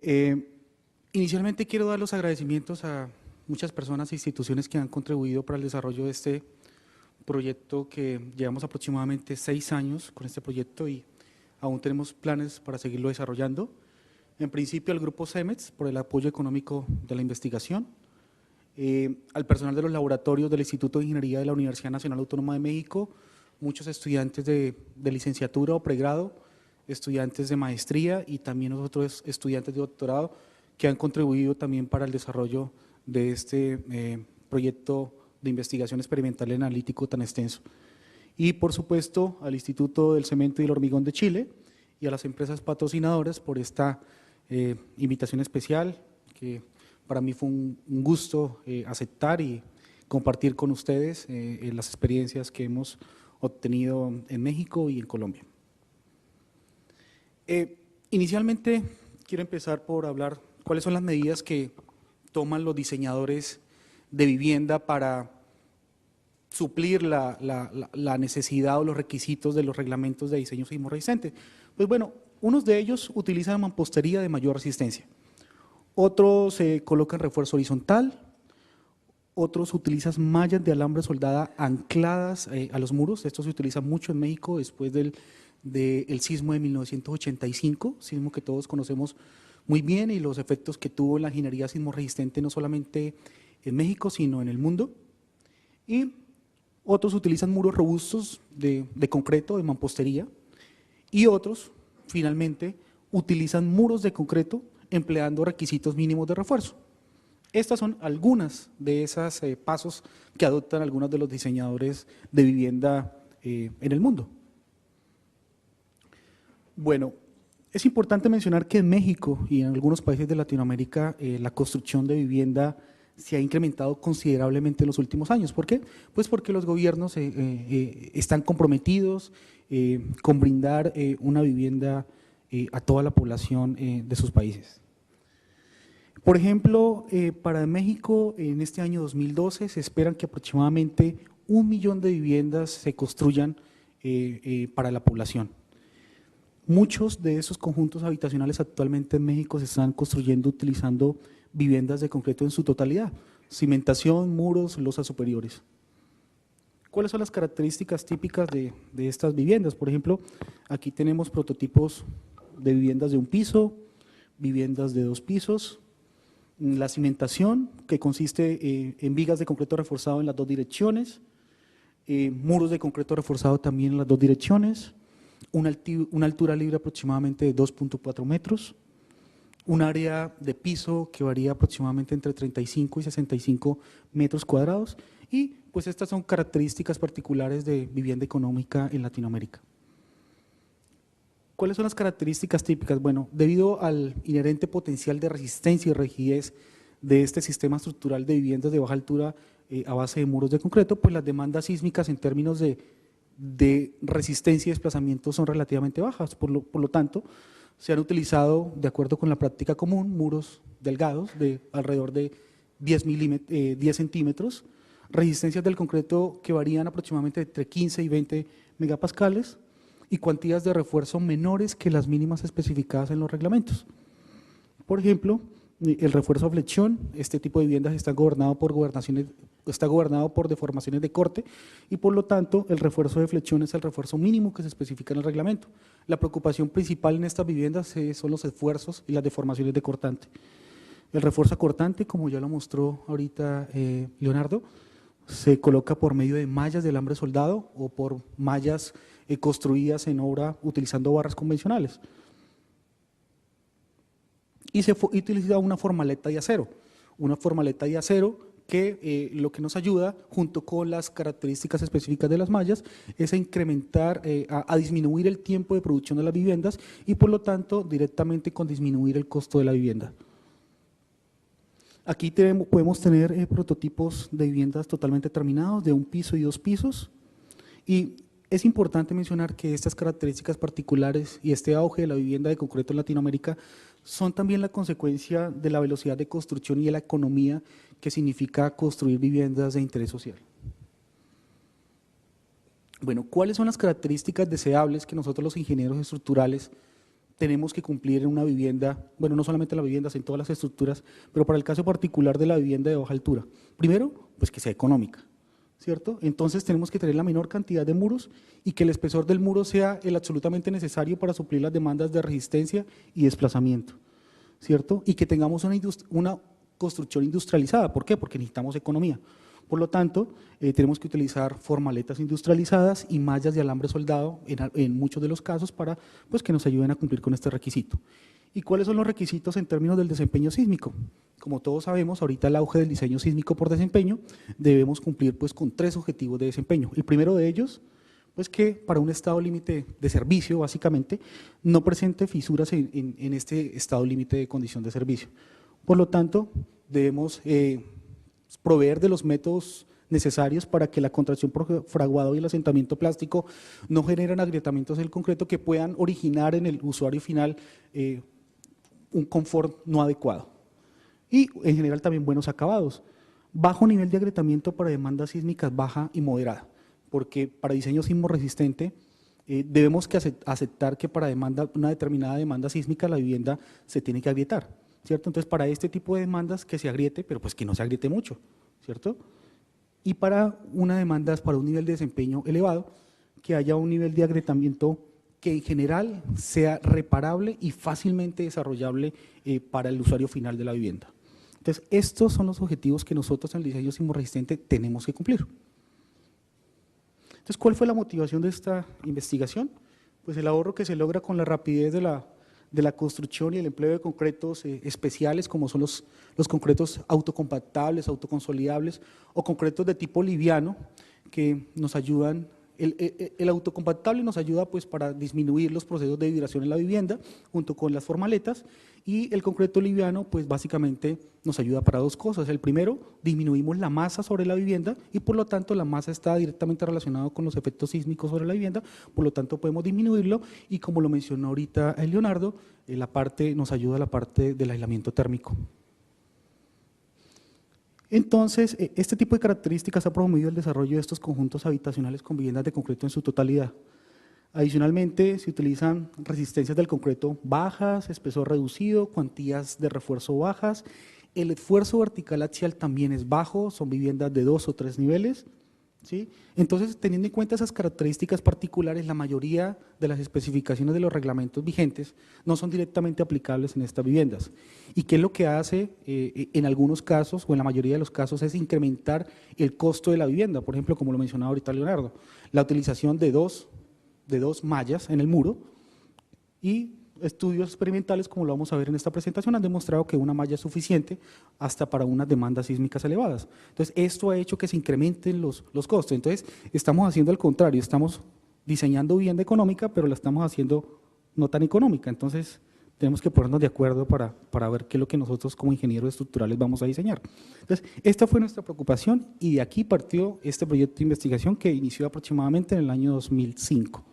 Eh, Inicialmente quiero dar los agradecimientos a muchas personas e instituciones que han contribuido para el desarrollo de este proyecto, que llevamos aproximadamente 6 años con este proyecto y aún tenemos planes para seguirlo desarrollando. En principio al Grupo CEMEX por el apoyo económico de la investigación, al personal de los laboratorios del Instituto de Ingeniería de la Universidad Nacional Autónoma de México, muchos estudiantes de licenciatura o pregrado, estudiantes de maestría y también otros estudiantes de doctorado que han contribuido también para el desarrollo de este proyecto de investigación experimental y analítico tan extenso. Y por supuesto al Instituto del Cemento y el Hormigón de Chile y a las empresas patrocinadoras por esta invitación especial, que para mí fue un gusto aceptar y compartir con ustedes las experiencias que hemos obtenido en México y en Colombia. Inicialmente quiero empezar por hablar cuáles son las medidas que toman los diseñadores de vivienda para suplir la necesidad o los requisitos de los reglamentos de diseño sismo resistente. Pues bueno, unos de ellos utilizan mampostería de mayor resistencia, otros colocan refuerzo horizontal, otros utilizan mallas de alambre soldada ancladas a los muros. Esto se utiliza mucho en México después del sismo de 1985, sismo que todos conocemos muy bien y los efectos que tuvo la ingeniería sismo resistente no solamente en México, sino en el mundo. Y otros utilizan muros robustos de concreto, de mampostería, y otros, finalmente, utilizan muros de concreto empleando requisitos mínimos de refuerzo. Estas son algunas de esos pasos que adoptan algunos de los diseñadores de vivienda en el mundo. Bueno, es importante mencionar que en México y en algunos países de Latinoamérica la construcción de vivienda se ha incrementado considerablemente en los últimos años. ¿Por qué? Pues porque los gobiernos están comprometidos con brindar una vivienda a toda la población de sus países. Por ejemplo, para México en este año 2012 se esperan que aproximadamente 1 millón de viviendas se construyan para la población. Muchos de esos conjuntos habitacionales actualmente en México se están construyendo utilizando viviendas de concreto en su totalidad, cimentación, muros, losas superiores. ¿Cuáles son las características típicas de estas viviendas? Por ejemplo, aquí tenemos prototipos de viviendas de 1 piso, viviendas de 2 pisos, la cimentación, que consiste en vigas de concreto reforzado en las 2 direcciones, muros de concreto reforzado también en las 2 direcciones, una altura libre aproximadamente de 2.4 metros, un área de piso que varía aproximadamente entre 35 y 65 metros cuadrados, y pues estas son características particulares de vivienda económica en Latinoamérica. ¿Cuáles son las características típicas? Bueno, debido al inherente potencial de resistencia y rigidez de este sistema estructural de viviendas de baja altura a base de muros de concreto, pues las demandas sísmicas en términos de resistencia y desplazamiento son relativamente bajas. Por lo tanto, se han utilizado, de acuerdo con la práctica común, muros delgados de alrededor de 10 centímetros, resistencias del concreto que varían aproximadamente entre 15 y 20 megapascales, y cuantías de refuerzo menores que las mínimas especificadas en los reglamentos. Por ejemplo, el refuerzo a flexión, este tipo de viviendas está gobernado por deformaciones de corte y por lo tanto el refuerzo de flexión es el refuerzo mínimo que se especifica en el reglamento. La preocupación principal en estas viviendas son los esfuerzos y las deformaciones de cortante. El refuerzo cortante, como ya lo mostró ahorita Leonardo, se coloca por medio de mallas de alambre soldado o por mallas construidas en obra utilizando barras convencionales. Y se utiliza una formaleta de acero que lo que nos ayuda, junto con las características específicas de las mallas, es a incrementar, a disminuir el tiempo de producción de las viviendas y por lo tanto directamente con disminuir el costo de la vivienda. Aquí podemos tener prototipos de viviendas totalmente terminados, de 1 piso y 2 pisos, y es importante mencionar que estas características particulares y este auge de la vivienda de concreto en Latinoamérica son también la consecuencia de la velocidad de construcción y de la economía que significa construir viviendas de interés social. Bueno, ¿cuáles son las características deseables que nosotros los ingenieros estructurales tenemos que cumplir en una vivienda, bueno, no solamente en las viviendas, en todas las estructuras, pero para el caso particular de la vivienda de baja altura. Primero, pues que sea económica, ¿cierto? Entonces tenemos que tener la menor cantidad de muros y que el espesor del muro sea el absolutamente necesario para suplir las demandas de resistencia y desplazamiento, ¿cierto? Y que tengamos una construcción industrializada. ¿Por qué? Porque necesitamos economía. Por lo tanto, tenemos que utilizar formaletas industrializadas y mallas de alambre soldado en muchos de los casos para pues, que nos ayuden a cumplir con este requisito. ¿Y cuáles son los requisitos en términos del desempeño sísmico? Como todos sabemos, ahorita el auge del diseño sísmico por desempeño, debemos cumplir pues, con 3 objetivos de desempeño. El primero de ellos, pues que para un estado límite de servicio, básicamente, no presente fisuras en este estado límite de condición de servicio. Por lo tanto, debemos proveer de los métodos necesarios para que la contracción por fraguado y el asentamiento plástico no generen agrietamientos del concreto que puedan originar en el usuario final un confort no adecuado. Y en general también buenos acabados. Bajo nivel de agrietamiento para demandas sísmicas baja y moderada, porque para diseño sismo resistente debemos que aceptar que para una determinada demanda sísmica la vivienda se tiene que agrietar, ¿cierto? Entonces, para este tipo de demandas que se agriete, pero pues que no se agriete mucho, ¿cierto? Y para una demanda, para un nivel de desempeño elevado, que haya un nivel de agrietamiento que en general sea reparable y fácilmente desarrollable para el usuario final de la vivienda. Entonces, estos son los objetivos que nosotros en el diseño sismo resistente tenemos que cumplir. Entonces, ¿cuál fue la motivación de esta investigación? Pues el ahorro que se logra con la rapidez de la construcción y el empleo de concretos especiales, como son los concretos autocompactables, autoconsolidables o concretos de tipo liviano, que nos ayudan. El autocompactable nos ayuda pues, para disminuir los procesos de vibración en la vivienda, junto con las formaletas, y el concreto liviano pues, básicamente nos ayuda para 2 cosas. El primero, disminuimos la masa sobre la vivienda y por lo tanto la masa está directamente relacionada con los efectos sísmicos sobre la vivienda, por lo tanto podemos disminuirlo y como lo mencionó ahorita Leonardo, nos ayuda la parte del aislamiento térmico. Entonces, este tipo de características ha promovido el desarrollo de estos conjuntos habitacionales con viviendas de concreto en su totalidad. Adicionalmente, se utilizan resistencias del concreto bajas, espesor reducido, cuantías de refuerzo bajas. El esfuerzo vertical axial también es bajo, son viviendas de 2 o 3 niveles. ¿Sí? Entonces, teniendo en cuenta esas características particulares, la mayoría de las especificaciones de los reglamentos vigentes no son directamente aplicables en estas viviendas. ¿Y qué es lo que hace en algunos casos, o en la mayoría de los casos, es incrementar el costo de la vivienda? Por ejemplo, como lo mencionaba ahorita Leonardo, la utilización de dos mallas en el muro y estudios experimentales, como lo vamos a ver en esta presentación, han demostrado que una malla es suficiente hasta para unas demandas sísmicas elevadas. Entonces, esto ha hecho que se incrementen los costos. Entonces, estamos haciendo al contrario, estamos diseñando vivienda económica, pero la estamos haciendo no tan económica. Entonces, tenemos que ponernos de acuerdo para ver qué es lo que nosotros como ingenieros estructurales vamos a diseñar. Entonces, esta fue nuestra preocupación y de aquí partió este proyecto de investigación que inició aproximadamente en el año 2005.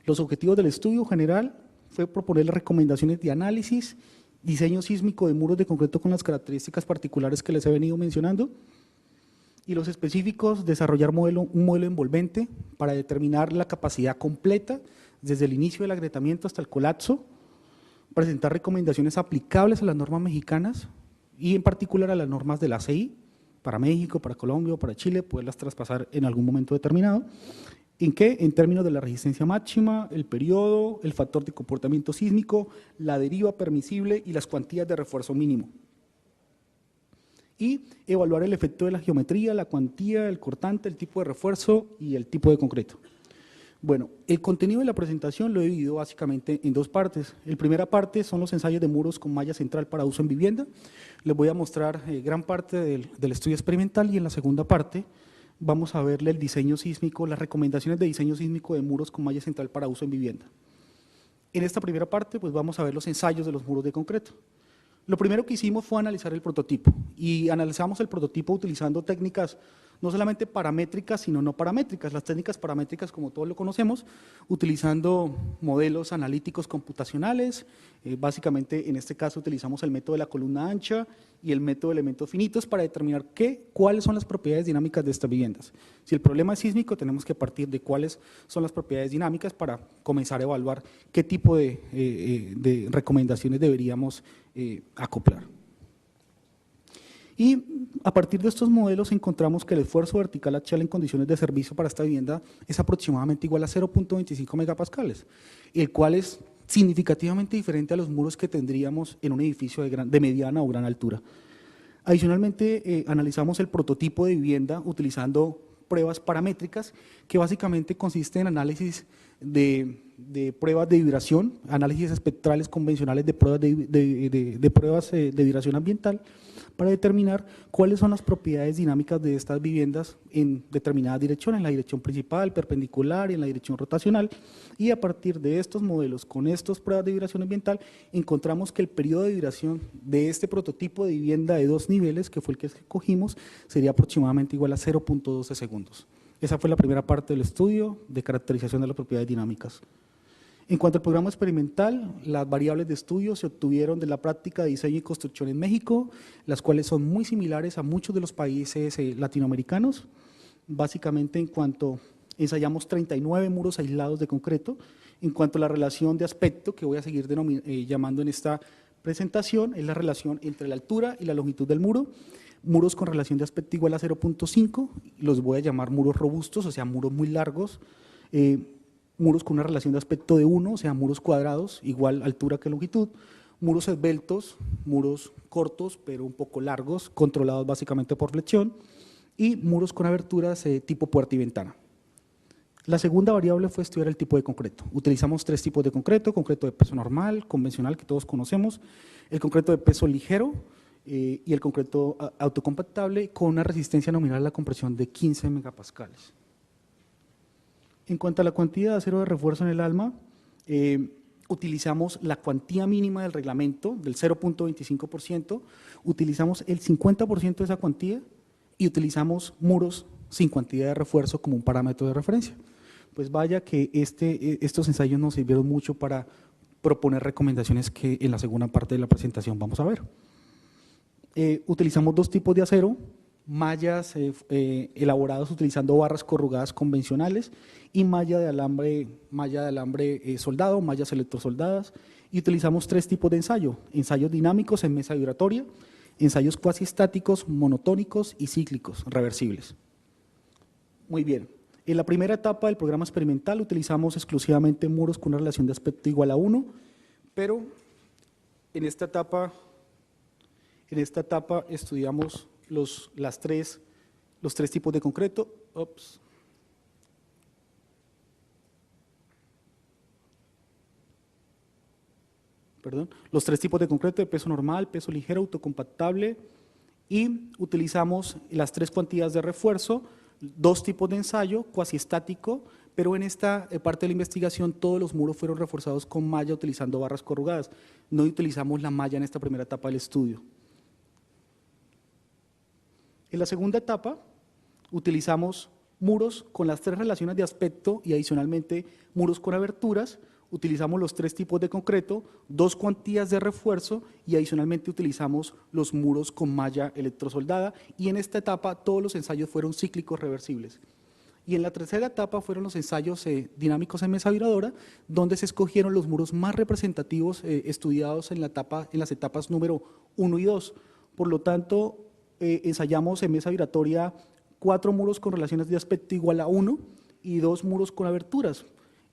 Los objetivos del estudio general fue proponer las recomendaciones de análisis, diseño sísmico de muros de concreto con las características particulares que les he venido mencionando, y los específicos, desarrollar un modelo envolvente para determinar la capacidad completa desde el inicio del agrietamiento hasta el colapso, presentar recomendaciones aplicables a las normas mexicanas y en particular a las normas de la CI, para México, para Colombia o para Chile, poderlas traspasar en algún momento determinado. ¿En qué? En términos de la resistencia máxima, el periodo, el factor de comportamiento sísmico, la deriva permisible y las cuantías de refuerzo mínimo. Y evaluar el efecto de la geometría, la cuantía, el cortante, el tipo de refuerzo y el tipo de concreto. Bueno, el contenido de la presentación lo he dividido básicamente en 2 partes. La primera parte son los ensayos de muros con malla central para uso en vivienda. Les voy a mostrar gran parte del estudio experimental y en la segunda parte vamos a verle el diseño sísmico, las recomendaciones de diseño sísmico de muros con malla central para uso en vivienda. En esta primera parte, pues vamos a ver los ensayos de los muros de concreto. Lo primero que hicimos fue analizar el prototipo y analizamos el prototipo utilizando técnicas no solamente paramétricas, sino no paramétricas. Las técnicas paramétricas, como todos lo conocemos, utilizando modelos analíticos computacionales, básicamente en este caso utilizamos el método de la columna ancha y el método de elementos finitos para determinar cuáles son las propiedades dinámicas de estas viviendas. Si el problema es sísmico, tenemos que partir de cuáles son las propiedades dinámicas para comenzar a evaluar qué tipo de recomendaciones deberíamos acoplar. Y a partir de estos modelos encontramos que el esfuerzo vertical axial en condiciones de servicio para esta vivienda es aproximadamente igual a 0.25 megapascales, el cual es significativamente diferente a los muros que tendríamos en un edificio de mediana o gran altura. Adicionalmente, analizamos el prototipo de vivienda utilizando pruebas paramétricas, que básicamente consiste en análisis de pruebas de vibración, análisis espectrales convencionales de pruebas de vibración ambiental, para determinar cuáles son las propiedades dinámicas de estas viviendas en determinadas direcciones, en la dirección principal, perpendicular y en la dirección rotacional, y a partir de estos modelos, con estas pruebas de vibración ambiental, encontramos que el periodo de vibración de este prototipo de vivienda de 2 niveles, que fue el que escogimos, sería aproximadamente igual a 0.12 segundos. Esa fue la primera parte del estudio de caracterización de las propiedades dinámicas. En cuanto al programa experimental, las variables de estudio se obtuvieron de la práctica de diseño y construcción en México, las cuales son muy similares a muchos de los países latinoamericanos. Básicamente, en cuanto ensayamos 39 muros aislados de concreto, en cuanto a la relación de aspecto, que voy a seguir llamando en esta presentación, es la relación entre la altura y la longitud del muro. Muros con relación de aspecto igual a 0.5, los voy a llamar muros robustos, o sea, muros muy largos, muros con una relación de aspecto de 1, o sea, muros cuadrados, igual altura que longitud, muros esbeltos, muros cortos, pero un poco largos, controlados básicamente por flexión, y muros con aberturas tipo puerta y ventana. La segunda variable fue estudiar el tipo de concreto. Utilizamos 3 tipos de concreto de peso normal, convencional, que todos conocemos, el concreto de peso ligero y el concreto autocompactable con una resistencia nominal a la compresión de 15 megapascales. En cuanto a la cuantía de acero de refuerzo en el ALMA, utilizamos la cuantía mínima del reglamento del 0.25%, utilizamos el 50% de esa cuantía y utilizamos muros sin cuantía de refuerzo como un parámetro de referencia. Pues vaya que estos ensayos nos sirvieron mucho para proponer recomendaciones que en la segunda parte de la presentación vamos a ver. Utilizamos 2 tipos de acero, mallas elaboradas utilizando barras corrugadas convencionales y malla de alambre soldado, mallas electrosoldadas, y utilizamos 3 tipos de ensayo: ensayos dinámicos en mesa vibratoria, ensayos cuasi estáticos, monotónicos y cíclicos, reversibles. Muy bien, en la primera etapa del programa experimental utilizamos exclusivamente muros con una relación de aspecto igual a 1, pero en esta etapa estudiamos los 3 tipos de concreto. Los 3 tipos de concreto de peso normal, peso ligero, autocompactable, y utilizamos las 3 cuantías de refuerzo, 2 tipos de ensayo, cuasi estático, pero en esta parte de la investigación todos los muros fueron reforzados con malla utilizando barras corrugadas. No utilizamos la malla en esta primera etapa del estudio. En la segunda etapa utilizamos muros con las 3 relaciones de aspecto y adicionalmente muros con aberturas. Utilizamos los 3 tipos de concreto, 2 cuantías de refuerzo y adicionalmente utilizamos los muros con malla electrosoldada, y en esta etapa todos los ensayos fueron cíclicos reversibles. Y en la tercera etapa fueron los ensayos dinámicos en mesa vibradora, donde se escogieron los muros más representativos estudiados en las etapas número 1 y 2. Por lo tanto, ensayamos en mesa vibratoria 4 muros con relaciones de aspecto igual a 1 y 2 muros con aberturas.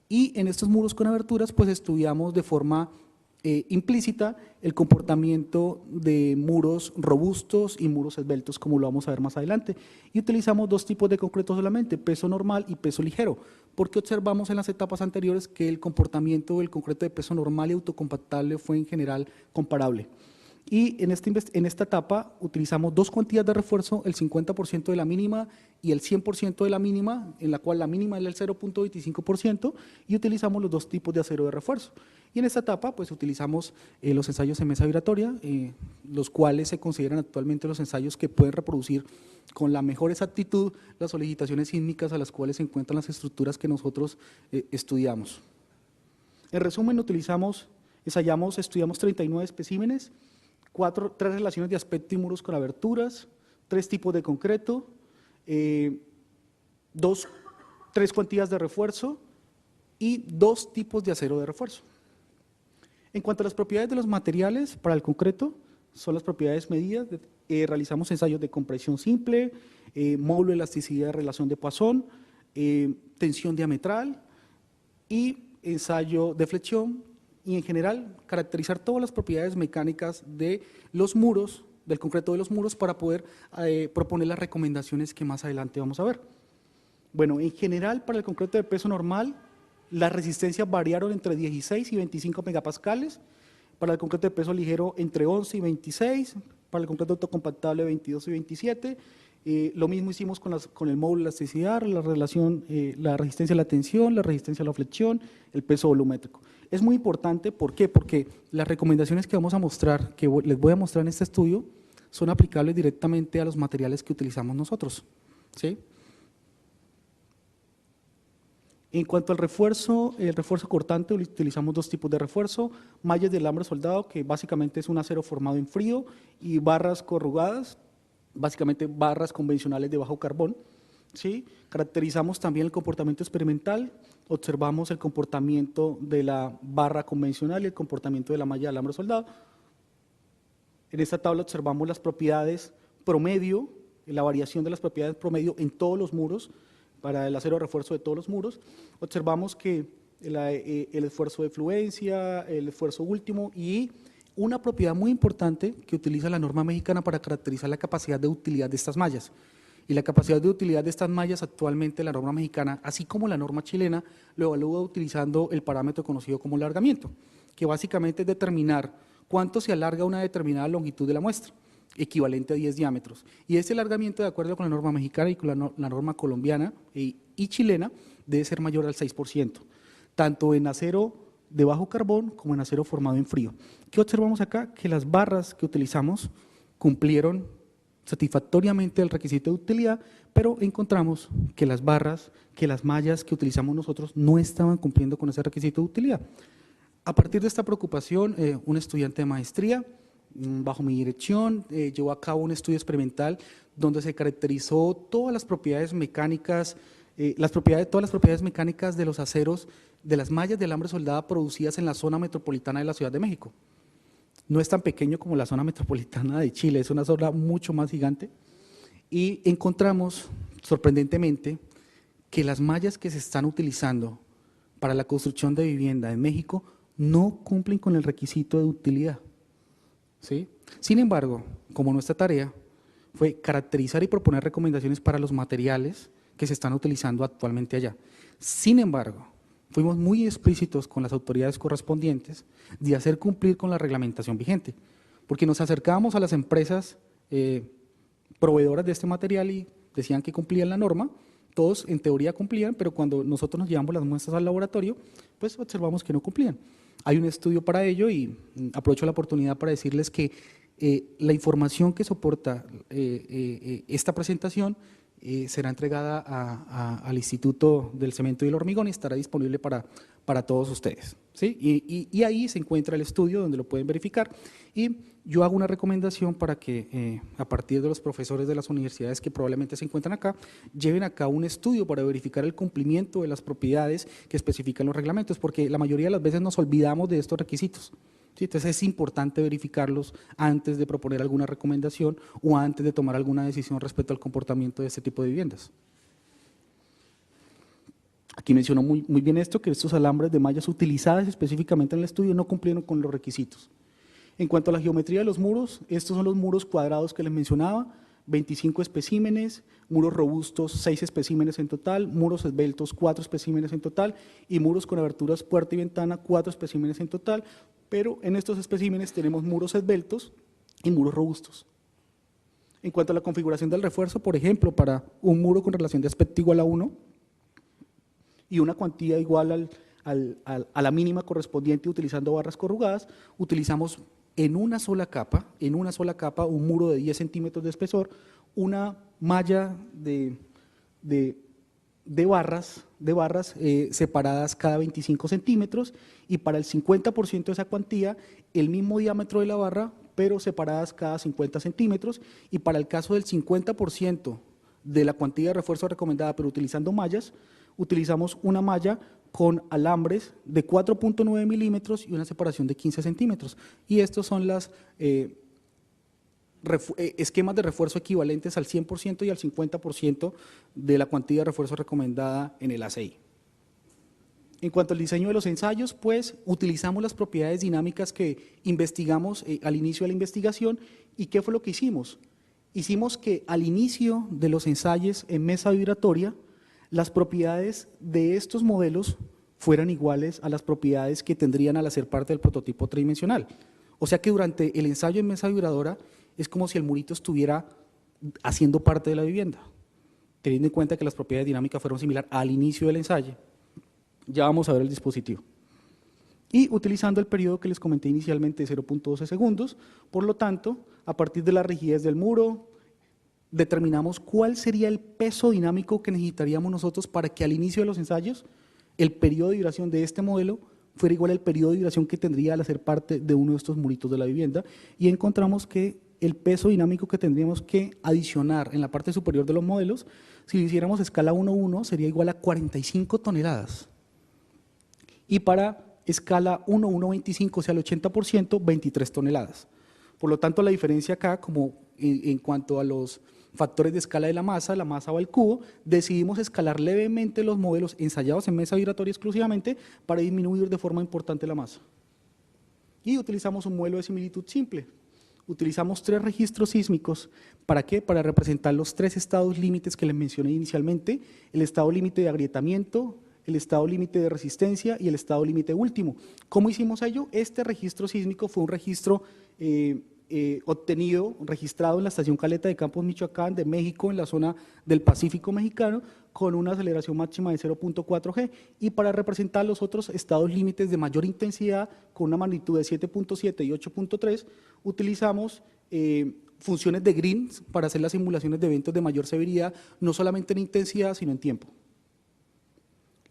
Y en estos muros con aberturas pues estudiamos de forma implícita el comportamiento de muros robustos y muros esbeltos, como lo vamos a ver más adelante. Y utilizamos 2 tipos de concreto solamente, peso normal y peso ligero, porque observamos en las etapas anteriores que el comportamiento del concreto de peso normal y autocompactable fue en general comparable. Y en esta etapa utilizamos dos cuantías de refuerzo, el 50% de la mínima y el 100% de la mínima, en la cual la mínima es el 0.25%, y utilizamos los dos tipos de acero de refuerzo. Y en esta etapa pues utilizamos los ensayos en mesa vibratoria, los cuales se consideran actualmente los ensayos que pueden reproducir con la mejor exactitud las solicitaciones sísmicas a las cuales se encuentran las estructuras que nosotros estudiamos. En resumen, estudiamos 39 especímenes, 3 relaciones de aspecto y muros con aberturas, 3 tipos de concreto, 3 cuantías de refuerzo y 2 tipos de acero de refuerzo. En cuanto a las propiedades de los materiales para el concreto, son las propiedades medidas, realizamos ensayos de compresión simple, módulo de elasticidad de relación de Poisson, tensión diametral y ensayo de flexión, y en general caracterizar todas las propiedades mecánicas de los muros, del concreto de los muros, para poder proponer las recomendaciones que más adelante vamos a ver. Bueno, en general para el concreto de peso normal, las resistencias variaron entre 16 y 25 megapascales, para el concreto de peso ligero entre 11 y 26, para el concreto autocompactable 22 y 27, lo mismo hicimos con el módulo de elasticidad, la relación, la resistencia a la tensión, la resistencia a la flexión, el peso volumétrico. Es muy importante, ¿por qué? Porque las recomendaciones que vamos a mostrar, que les voy a mostrar en este estudio, son aplicables directamente a los materiales que utilizamos nosotros, ¿sí? En cuanto al refuerzo, el refuerzo cortante, utilizamos 2 tipos de refuerzo, mallas de alambre soldado, que básicamente es un acero formado en frío, y barras corrugadas, básicamente barras convencionales de bajo carbón, ¿sí? Caracterizamos también el comportamiento experimental, observamos el comportamiento de la barra convencional y el comportamiento de la malla de alambre soldado. En esta tabla observamos las propiedades promedio, la variación de las propiedades promedio en todos los muros, para el acero de refuerzo de todos los muros. Observamos que el esfuerzo de fluencia, el esfuerzo último y una propiedad muy importante que utiliza la norma mexicana para caracterizar la capacidad de utilidad de estas mallas. Y la capacidad de utilidad de estas mallas actualmente la norma mexicana, así como la norma chilena, lo evalúa utilizando el parámetro conocido como alargamiento, que básicamente es determinar cuánto se alarga una determinada longitud de la muestra, equivalente a 10 diámetros. Y ese alargamiento, de acuerdo con la norma mexicana y con la norma colombiana y chilena, debe ser mayor al 6%, tanto en acero de bajo carbón como en acero formado en frío. ¿Qué observamos acá? Que las barras que utilizamos cumplieron satisfactoriamente el requisito de utilidad, pero encontramos que las barras, que las mallas que utilizamos nosotros no estaban cumpliendo con ese requisito de utilidad. A partir de esta preocupación, un estudiante de maestría, bajo mi dirección, llevó a cabo un estudio experimental donde se caracterizó todas las propiedades mecánicas, todas las propiedades mecánicas de los aceros, de las mallas de alambre soldada producidas en la zona metropolitana de la Ciudad de México. No es tan pequeño como la zona metropolitana de Chile, es una zona mucho más gigante, y encontramos, sorprendentemente, que las mallas que se están utilizando para la construcción de vivienda en México no cumplen con el requisito de utilidad, ¿sí? Sin embargo, como nuestra tarea fue caracterizar y proponer recomendaciones para los materiales que se están utilizando actualmente allá. Sin embargo, fuimos muy explícitos con las autoridades correspondientes de hacer cumplir con la reglamentación vigente, porque nos acercábamos a las empresas proveedoras de este material y decían que cumplían la norma, todos en teoría cumplían, pero cuando nosotros nos llevamos las muestras al laboratorio, pues observamos que no cumplían. Hay un estudio para ello y aprovecho la oportunidad para decirles que la información que soporta esta presentación será entregada al Instituto del Cemento y el Hormigón y estará disponible para todos ustedes, ¿sí? Y ahí se encuentra el estudio donde lo pueden verificar, y yo hago una recomendación para que a partir de los profesores de las universidades que probablemente se encuentran acá, lleven a cabo un estudio para verificar el cumplimiento de las propiedades que especifican los reglamentos, porque la mayoría de las veces nos olvidamos de estos requisitos. ¿Sí? Entonces es importante verificarlos antes de proponer alguna recomendación o antes de tomar alguna decisión respecto al comportamiento de este tipo de viviendas. Aquí mencionó muy bien esto, que estos alambres de mallas utilizadas específicamente en el estudio no cumplieron con los requisitos. En cuanto a la geometría de los muros, estos son los muros cuadrados que les mencionaba, 25 especímenes, muros robustos 6 especímenes en total, muros esbeltos 4 especímenes en total y muros con aberturas puerta y ventana 4 especímenes en total, pero en estos especímenes tenemos muros esbeltos y muros robustos. En cuanto a la configuración del refuerzo, por ejemplo, para un muro con relación de aspecto igual a 1 y una cuantía igual a la mínima correspondiente utilizando barras corrugadas, utilizamos en una sola capa, un muro de 10 centímetros de espesor, una malla de barras separadas cada 25 centímetros y para el 50% de esa cuantía el mismo diámetro de la barra pero separadas cada 50 centímetros y para el caso del 50% de la cuantía de refuerzo recomendada pero utilizando mallas, utilizamos una malla con alambres de 4.9 milímetros y una separación de 15 centímetros y estos son las esquemas de refuerzo equivalentes al 100% y al 50% de la cuantía de refuerzo recomendada en el ACI. En cuanto al diseño de los ensayos, pues utilizamos las propiedades dinámicas que investigamos al inicio de la investigación. ¿Y qué fue lo que hicimos? Hicimos que al inicio de los ensayos en mesa vibratoria, las propiedades de estos modelos fueran iguales a las propiedades que tendrían al hacer parte del prototipo tridimensional. O sea que durante el ensayo en mesa vibradora es como si el murito estuviera haciendo parte de la vivienda, teniendo en cuenta que las propiedades dinámicas fueron similares al inicio del ensayo. Ya vamos a ver el dispositivo. Y utilizando el periodo que les comenté inicialmente de 0.12 segundos, por lo tanto, a partir de la rigidez del muro, determinamos cuál sería el peso dinámico que necesitaríamos nosotros para que al inicio de los ensayos el periodo de vibración de este modelo fuera igual al periodo de vibración que tendría al hacer parte de uno de estos muritos de la vivienda y encontramos que el peso dinámico que tendríamos que adicionar en la parte superior de los modelos, si lo hiciéramos a escala 1:1 sería igual a 45 toneladas y para escala 1:1.25, o sea, el 80%, 23 toneladas. Por lo tanto, la diferencia acá, como en cuanto a los factores de escala de la masa va al cubo, decidimos escalar levemente los modelos ensayados en mesa vibratoria exclusivamente para disminuir de forma importante la masa. Y utilizamos un modelo de similitud simple. Utilizamos 3 registros sísmicos. ¿Para qué? Para representar los 3 estados límites que les mencioné inicialmente, el estado límite de agrietamiento, el estado límite de resistencia y el estado límite último. ¿Cómo hicimos ello? Este registro sísmico fue un registro registrado en la estación Caleta de Campos, Michoacán, de México, en la zona del Pacífico mexicano, con una aceleración máxima de 0.4 G, y para representar los otros estados límites de mayor intensidad, con una magnitud de 7.7 y 8.3, utilizamos funciones de Green para hacer las simulaciones de eventos de mayor severidad, no solamente en intensidad, sino en tiempo.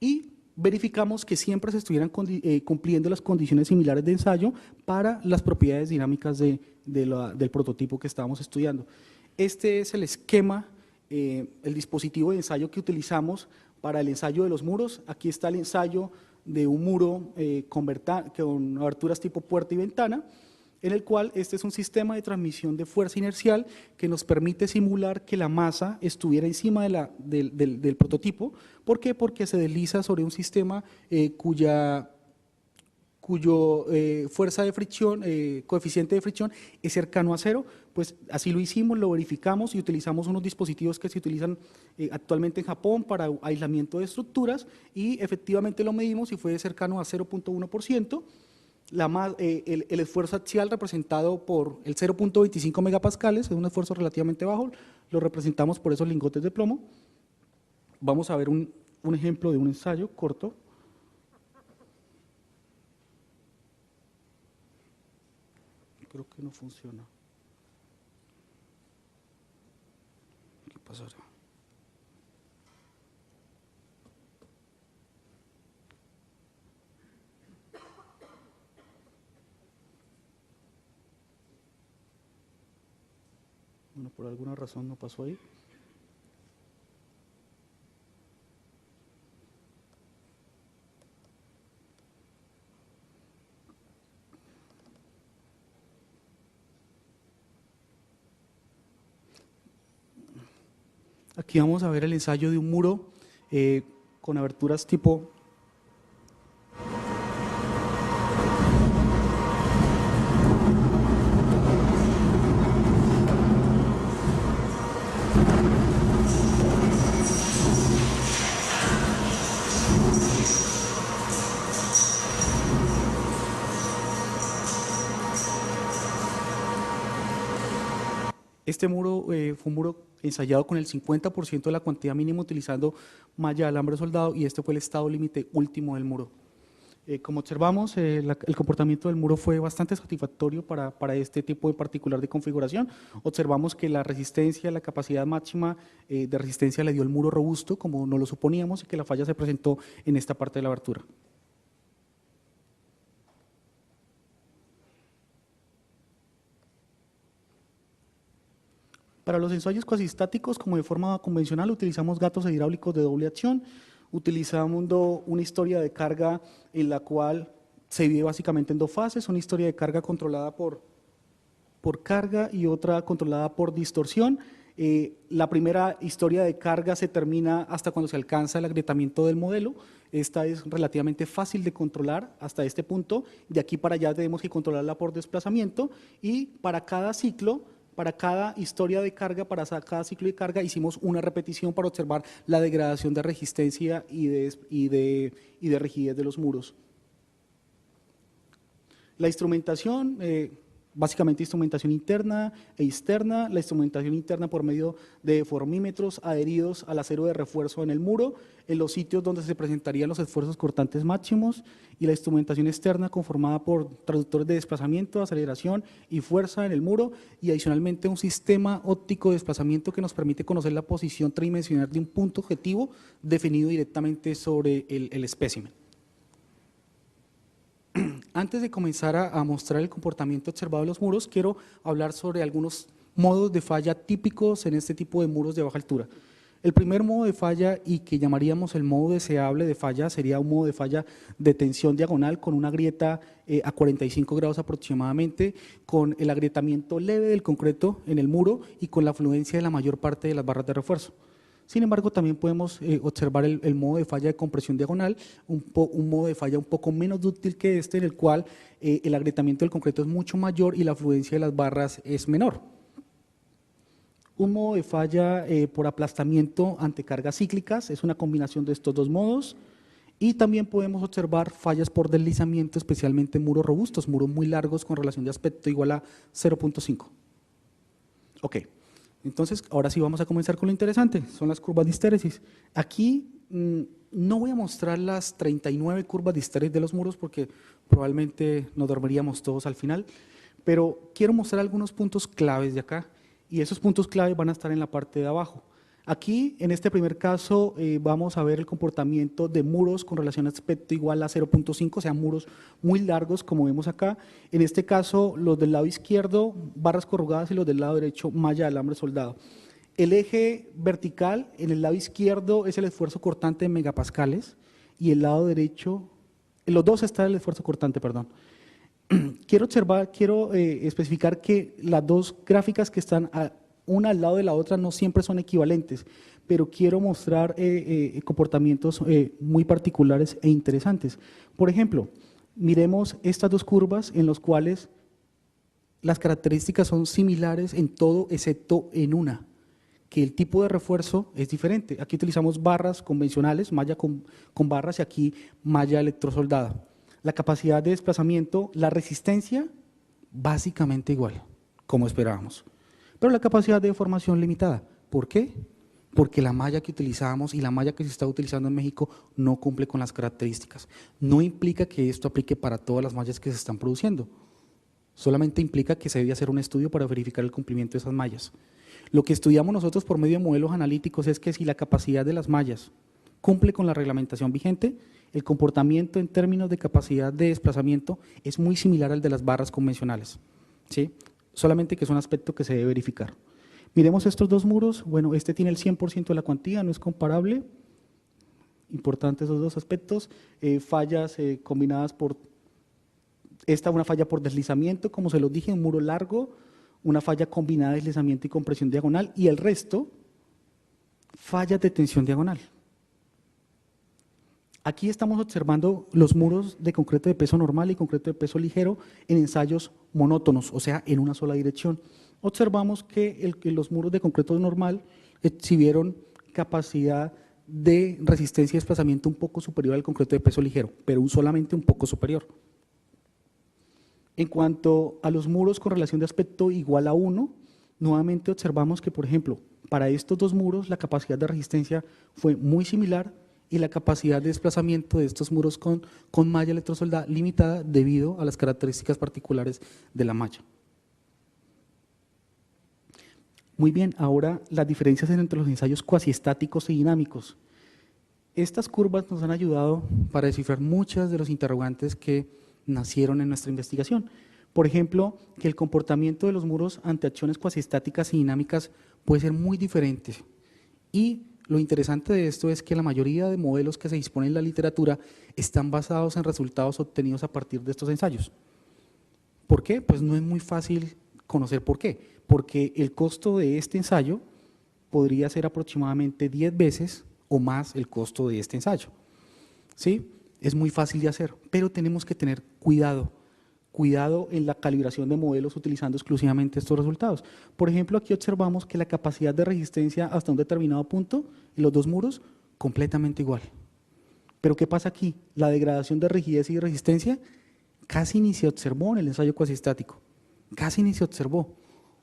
Y verificamos que siempre se estuvieran cumpliendo las condiciones similares de ensayo para las propiedades dinámicas del prototipo que estábamos estudiando. Este es el esquema, el dispositivo de ensayo que utilizamos para el ensayo de los muros. Aquí está el ensayo de un muro con aberturas tipo puerta y ventana, en el cual este es un sistema de transmisión de fuerza inercial que nos permite simular que la masa estuviera encima del prototipo. ¿Por qué? Porque se desliza sobre un sistema cuyo fuerza de fricción, coeficiente de fricción es cercano a 0, pues así lo hicimos, lo verificamos y utilizamos unos dispositivos que se utilizan actualmente en Japón para aislamiento de estructuras y efectivamente lo medimos y fue cercano a 0.1%. El esfuerzo axial representado por el 0.25 megapascales, es un esfuerzo relativamente bajo, lo representamos por esos lingotes de plomo. Vamos a ver un ejemplo de un ensayo corto. Creo que no funciona. ¿Qué pasará? Bueno, por alguna razón no pasó ahí. Aquí vamos a ver el ensayo de un muro con aberturas tipo Este muro fue un muro ensayado con el 50% de la cuantía mínima utilizando malla de alambre soldado y este fue el estado límite último del muro. Como observamos, el comportamiento del muro fue bastante satisfactorio para este tipo de particular de configuración. Observamos que la resistencia, la capacidad máxima de resistencia le dio el muro robusto, como no lo suponíamos, y que la falla se presentó en esta parte de la abertura. Para los ensayos cuasi estáticos, como de forma convencional, utilizamos gatos hidráulicos de doble acción, utilizamos una historia de carga en la cual se divide básicamente en dos fases, una historia de carga controlada por carga y otra controlada por distorsión. La primera historia de carga se termina hasta cuando se alcanza el agrietamiento del modelo. Esta es relativamente fácil de controlar hasta este punto. De aquí para allá tenemos que controlarla por desplazamiento y para cada ciclo, para cada historia de carga, para cada ciclo de carga, hicimos una repetición para observar la degradación de resistencia y de rigidez de los muros. La instrumentación, básicamente instrumentación interna e externa, la instrumentación interna por medio de formímetros adheridos al acero de refuerzo en el muro, en los sitios donde se presentarían los esfuerzos cortantes máximos, y la instrumentación externa conformada por traductores de desplazamiento, aceleración y fuerza en el muro, y adicionalmente un sistema óptico de desplazamiento que nos permite conocer la posición tridimensional de un punto objetivo definido directamente sobre el espécimen. Antes de comenzar a mostrar el comportamiento observado de los muros, quiero hablar sobre algunos modos de falla típicos en este tipo de muros de baja altura. El primer modo de falla, y que llamaríamos el modo deseable de falla, sería un modo de falla de tensión diagonal con una grieta a 45 grados aproximadamente, con el agrietamiento leve del concreto en el muro y con la afluencia de la mayor parte de las barras de refuerzo. Sin embargo, también podemos observar el modo de falla de compresión diagonal, un modo de falla un poco menos dúctil que este, en el cual el agrietamiento del concreto es mucho mayor y la afluencia de las barras es menor. Un modo de falla por aplastamiento ante cargas cíclicas, es una combinación de estos dos modos. Y también podemos observar fallas por deslizamiento, especialmente en muros robustos, muros muy largos con relación de aspecto igual a 0.5. Ok. Entonces, ahora sí vamos a comenzar con lo interesante, son las curvas de histéresis. Aquí no voy a mostrar las 39 curvas de histéresis de los muros porque probablemente nos dormiríamos todos al final, pero quiero mostrar algunos puntos claves de acá y esos puntos claves van a estar en la parte de abajo. Aquí, en este primer caso, vamos a ver el comportamiento de muros con relación a aspecto igual a 0.5, o sea, muros muy largos, como vemos acá. En este caso, los del lado izquierdo, barras corrugadas, y los del lado derecho, malla de alambre soldado. El eje vertical en el lado izquierdo es el esfuerzo cortante en megapascales, y el lado derecho, en los dos está el esfuerzo cortante, perdón. Quiero especificar que las dos gráficas que están una al lado de la otra no siempre son equivalentes, pero quiero mostrar comportamientos muy particulares e interesantes. Por ejemplo, miremos estas dos curvas en las cuales las características son similares en todo excepto en una, que el tipo de refuerzo es diferente. Aquí utilizamos barras convencionales, malla con barras, y aquí malla electrosoldada. La capacidad de desplazamiento, la resistencia, básicamente igual, como esperábamos. Pero la capacidad de deformación limitada. ¿Por qué? Porque la malla que utilizamos y la malla que se está utilizando en México no cumple con las características. No implica que esto aplique para todas las mallas que se están produciendo. Solamente implica que se debe hacer un estudio para verificar el cumplimiento de esas mallas. Lo que estudiamos nosotros por medio de modelos analíticos es que si la capacidad de las mallas cumple con la reglamentación vigente, el comportamiento en términos de capacidad de desplazamiento es muy similar al de las barras convencionales, ¿sí? Solamente que es un aspecto que se debe verificar. Miremos estos dos muros, bueno, este tiene el 100% de la cuantía, no es comparable, importantes esos dos aspectos, fallas combinadas por, una falla por deslizamiento, como se los dije, un muro largo, una falla combinada de deslizamiento y compresión diagonal, y el resto, fallas de tensión diagonal. Aquí estamos observando los muros de concreto de peso normal y concreto de peso ligero en ensayos monótonos, o sea, en una sola dirección. Observamos que los muros de concreto normal exhibieron capacidad de resistencia y desplazamiento un poco superior al concreto de peso ligero, pero solamente un poco superior. En cuanto a los muros con relación de aspecto igual a 1, Nuevamente observamos que, por ejemplo, para estos dos muros la capacidad de resistencia fue muy similar y la capacidad de desplazamiento de estos muros con malla electrosoldada limitada debido a las características particulares de la malla. Muy bien, ahora las diferencias entre los ensayos cuasiestáticos y dinámicos. Estas curvas nos han ayudado para descifrar muchas de los interrogantes que nacieron en nuestra investigación. Por ejemplo, que el comportamiento de los muros ante acciones cuasiestáticas y dinámicas puede ser muy diferente. Y lo interesante de esto es que la mayoría de modelos que se disponen en la literatura están basados en resultados obtenidos a partir de estos ensayos. ¿Por qué? Pues no es muy fácil conocer por qué. Porque el costo de este ensayo podría ser aproximadamente 10 veces o más el costo de este ensayo. ¿Sí? Es muy fácil de hacer, pero tenemos que tener cuidado en la calibración de modelos utilizando exclusivamente estos resultados. Por ejemplo, aquí observamos que la capacidad de resistencia hasta un determinado punto en los dos muros, completamente igual. Pero ¿qué pasa aquí? La degradación de rigidez y resistencia casi ni se observó en el ensayo cuasiestático, casi ni se observó.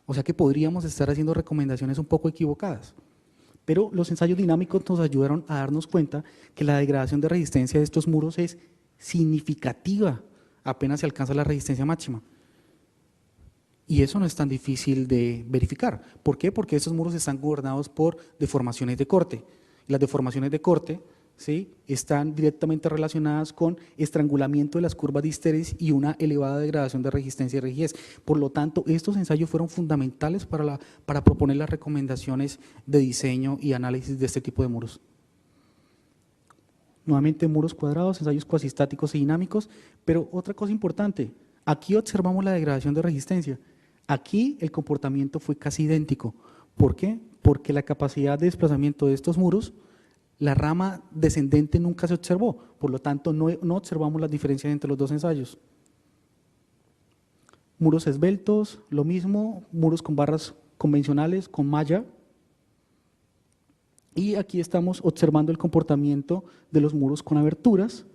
O sea que podríamos estar haciendo recomendaciones un poco equivocadas. Pero los ensayos dinámicos nos ayudaron a darnos cuenta que la degradación de resistencia de estos muros es significativa, apenas se alcanza la resistencia máxima. Y eso no es tan difícil de verificar. ¿Por qué? Porque estos muros están gobernados por deformaciones de corte. Las deformaciones de corte, ¿sí?, están directamente relacionadas con estrangulamiento de las curvas de histéresis y una elevada degradación de resistencia y rigidez. Por lo tanto, estos ensayos fueron fundamentales para proponer las recomendaciones de diseño y análisis de este tipo de muros. Nuevamente muros cuadrados, ensayos cuasiestáticos y dinámicos, pero otra cosa importante, aquí observamos la degradación de resistencia. Aquí el comportamiento fue casi idéntico. ¿Por qué? Porque la capacidad de desplazamiento de estos muros, la rama descendente nunca se observó, por lo tanto no observamos las diferencias entre los dos ensayos. Muros esbeltos, lo mismo, muros con barras convencionales, con malla. Y aquí estamos observando el comportamiento de los muros con aberturas,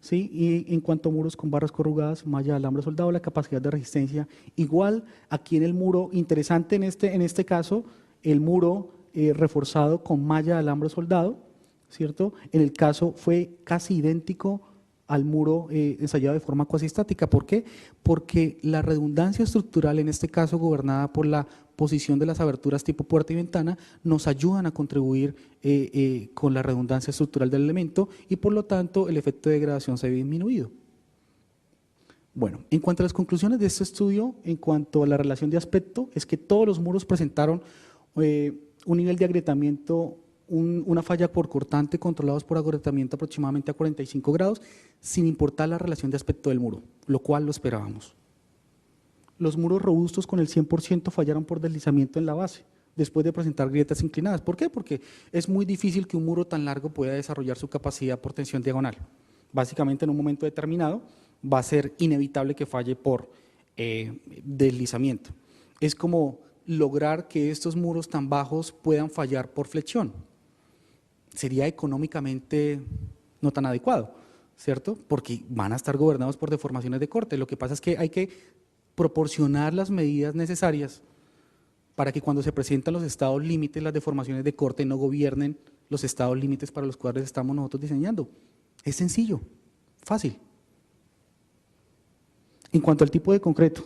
¿sí? Y en cuanto a muros con barras corrugadas, malla de alambre soldado, la capacidad de resistencia igual. Aquí en el muro, interesante en este caso, el muro reforzado con malla de alambre soldado, ¿cierto? En el caso fue casi idéntico al muro ensayado de forma cuasiestática. ¿Por qué? Porque la redundancia estructural, en este caso gobernada por la posición de las aberturas tipo puerta y ventana, nos ayudan a contribuir con la redundancia estructural del elemento y por lo tanto el efecto de degradación se ve disminuido. Bueno, en cuanto a las conclusiones de este estudio, en cuanto a la relación de aspecto, es que todos los muros presentaron un nivel de agrietamiento, una falla por cortante controlados por agrietamiento aproximadamente a 45 grados, sin importar la relación de aspecto del muro, lo cual lo esperábamos. Los muros robustos con el 100% fallaron por deslizamiento en la base, después de presentar grietas inclinadas. ¿Por qué? Porque es muy difícil que un muro tan largo pueda desarrollar su capacidad por tensión diagonal. Básicamente en un momento determinado va a ser inevitable que falle por deslizamiento. Es como lograr que estos muros tan bajos puedan fallar por flexión. Sería económicamente no tan adecuado, ¿cierto? Porque van a estar gobernados por deformaciones de corte. Lo que pasa es que hay que proporcionar las medidas necesarias para que cuando se presentan los estados límites, las deformaciones de corte no gobiernen los estados límites para los cuales estamos nosotros diseñando. Es sencillo, fácil. En cuanto al tipo de concreto,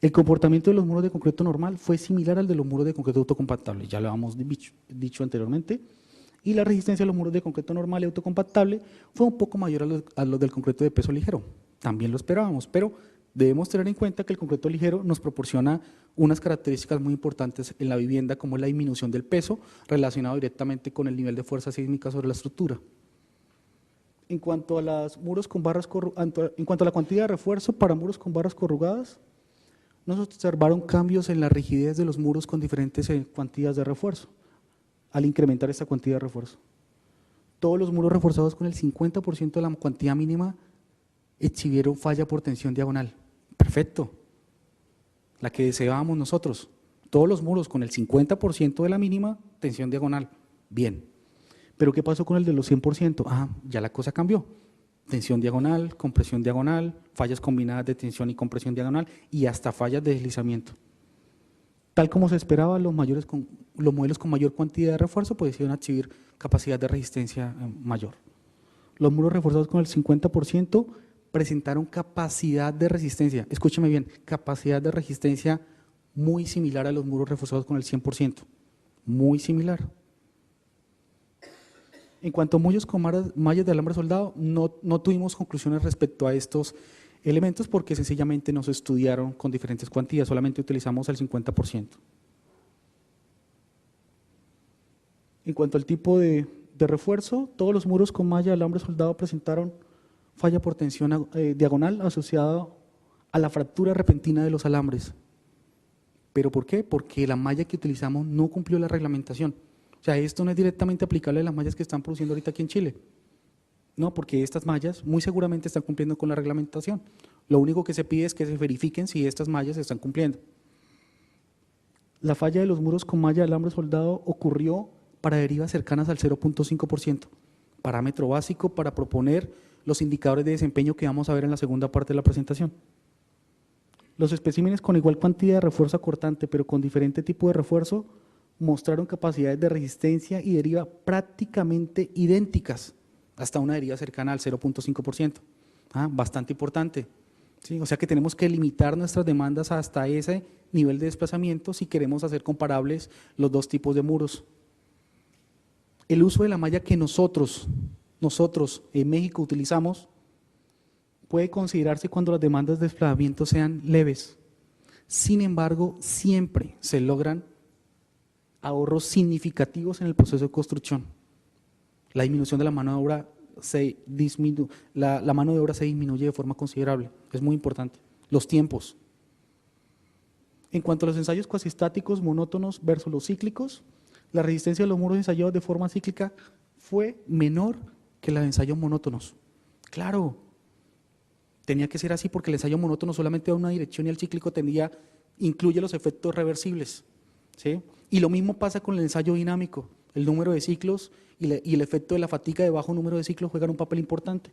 el comportamiento de los muros de concreto normal fue similar al de los muros de concreto autocompactable, ya lo habíamos dicho anteriormente, y la resistencia de los muros de concreto normal y autocompactable fue un poco mayor a los del concreto de peso ligero. También lo esperábamos, pero debemos tener en cuenta que el concreto ligero nos proporciona unas características muy importantes en la vivienda, como la disminución del peso relacionado directamente con el nivel de fuerza sísmica sobre la estructura. En cuanto a los muros con barras en cuanto a la cuantía de refuerzo para muros con barras corrugadas, nos observaron cambios en la rigidez de los muros con diferentes cuantías de refuerzo al incrementar esta cuantía de refuerzo. Todos los muros reforzados con el 50% de la cuantía mínima exhibieron falla por tensión diagonal. Perfecto, la que deseábamos nosotros. Todos los muros con el 50% de la mínima tensión diagonal, bien. Pero ¿qué pasó con el de los 100%? Ya la cosa cambió. Tensión diagonal, compresión diagonal, fallas combinadas de tensión y compresión diagonal y hasta fallas de deslizamiento. Tal como se esperaba, los modelos con mayor cantidad de refuerzo pues iban a exhibir capacidad de resistencia mayor. Los muros reforzados con el 50% presentaron capacidad de resistencia, escúcheme bien, capacidad de resistencia muy similar a los muros reforzados con el 100%, muy similar. En cuanto a muros con mallas de alambre soldado, no tuvimos conclusiones respecto a estos elementos porque sencillamente no se estudiaron con diferentes cuantías, solamente utilizamos el 50%. En cuanto al tipo de refuerzo, todos los muros con malla de alambre soldado presentaron falla por tensión diagonal asociada a la fractura repentina de los alambres. ¿Pero por qué? Porque la malla que utilizamos no cumplió la reglamentación. O sea, esto no es directamente aplicable a las mallas que están produciendo ahorita aquí en Chile. No, porque estas mallas muy seguramente están cumpliendo con la reglamentación. Lo único que se pide es que se verifiquen si estas mallas están cumpliendo. La falla de los muros con malla de alambre soldado ocurrió para derivas cercanas al 0.5%, parámetro básico para proponer los indicadores de desempeño que vamos a ver en la segunda parte de la presentación. Los especímenes con igual cantidad de refuerzo acortante, pero con diferente tipo de refuerzo, mostraron capacidades de resistencia y deriva prácticamente idénticas, hasta una deriva cercana al 0.5%. Bastante importante. ¿Sí? O sea que tenemos que limitar nuestras demandas hasta ese nivel de desplazamiento si queremos hacer comparables los dos tipos de muros. El uso de la malla que nosotros en México utilizamos puede considerarse cuando las demandas de desplazamiento sean leves. Sin embargo, siempre se logran ahorros significativos en el proceso de construcción. La disminución de la mano de obra la mano de obra se disminuye de forma considerable, es muy importante. Los tiempos. En cuanto a los ensayos cuasistáticos monótonos versus los cíclicos, la resistencia de los muros ensayados de forma cíclica fue menor que la de ensayos monótonos. Claro, tenía que ser así porque el ensayo monótono solamente da una dirección y el cíclico incluye los efectos reversibles. ¿Sí? Y lo mismo pasa con el ensayo dinámico. El número de ciclos y el efecto de la fatiga de bajo número de ciclos juegan un papel importante.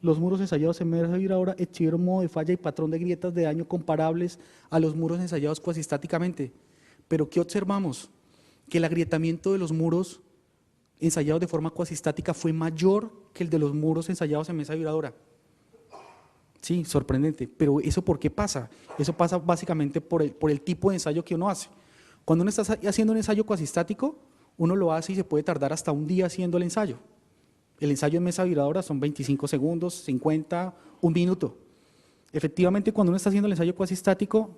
Los muros ensayados en mesa vibradora exhibieron modo de falla y patrón de grietas de daño comparables a los muros ensayados cuasistáticamente. Pero ¿qué observamos? Que el agrietamiento de los muros ensayados de forma cuasistática fue mayor que el de los muros ensayados en mesa vibradora. Sí, sorprendente, pero ¿eso por qué pasa? Eso pasa básicamente por el tipo de ensayo que uno hace. Cuando uno está haciendo un ensayo cuasistático, uno lo hace y se puede tardar hasta un día haciendo el ensayo. El ensayo en mesa vibradora son 25 segundos, 50, un minuto. Efectivamente, cuando uno está haciendo el ensayo cuasistático,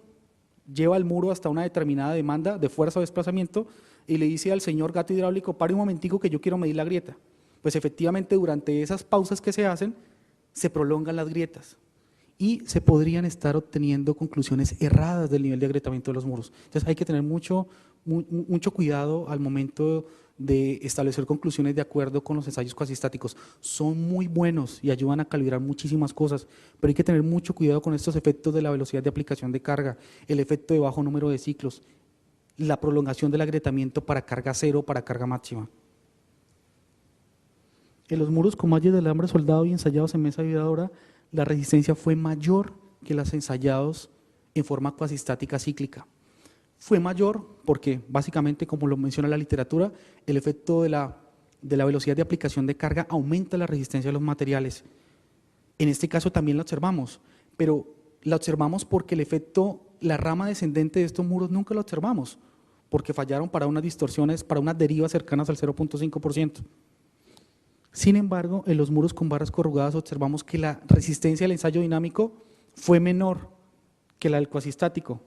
lleva el muro hasta una determinada demanda de fuerza o desplazamiento y le dice al señor gato hidráulico, pare un momentico que yo quiero medir la grieta. Pues efectivamente, durante esas pausas que se hacen, se prolongan las grietas y se podrían estar obteniendo conclusiones erradas del nivel de agrietamiento de los muros. Entonces hay que tener mucho cuidado al momento de establecer conclusiones de acuerdo con los ensayos cuasistáticos. Son muy buenos y ayudan a calibrar muchísimas cosas, pero hay que tener mucho cuidado con estos efectos de la velocidad de aplicación de carga, el efecto de bajo número de ciclos, la prolongación del agrietamiento para carga cero, para carga máxima. En los muros con mallas de alambre soldado y ensayados en mesa vibradora, la resistencia fue mayor que las ensayados en forma cuasistática cíclica. Fue mayor porque básicamente, como lo menciona la literatura, el efecto de la velocidad de aplicación de carga aumenta la resistencia de los materiales. En este caso también la observamos, pero la observamos porque el efecto, la rama descendente de estos muros nunca la observamos, porque fallaron para unas distorsiones, para unas derivas cercanas al 0.5%. Sin embargo, en los muros con barras corrugadas observamos que la resistencia del ensayo dinámico fue menor que la del cuasistático.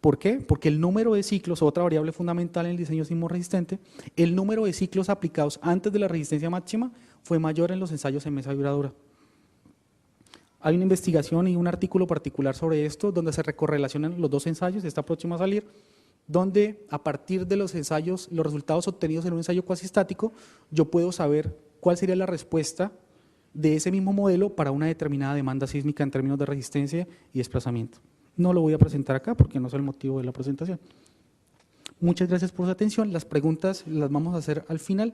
¿Por qué? Porque el número de ciclos, otra variable fundamental en el diseño sismo resistente, el número de ciclos aplicados antes de la resistencia máxima fue mayor en los ensayos en mesa vibradora. Hay una investigación y un artículo particular sobre esto donde se recorrelacionan los dos ensayos, está próximo a salir, donde a partir de los ensayos, los resultados obtenidos en un ensayo cuasistático, yo puedo saber cuál sería la respuesta de ese mismo modelo para una determinada demanda sísmica en términos de resistencia y desplazamiento. No lo voy a presentar acá porque no es el motivo de la presentación. Muchas gracias por su atención. Las preguntas las vamos a hacer al final.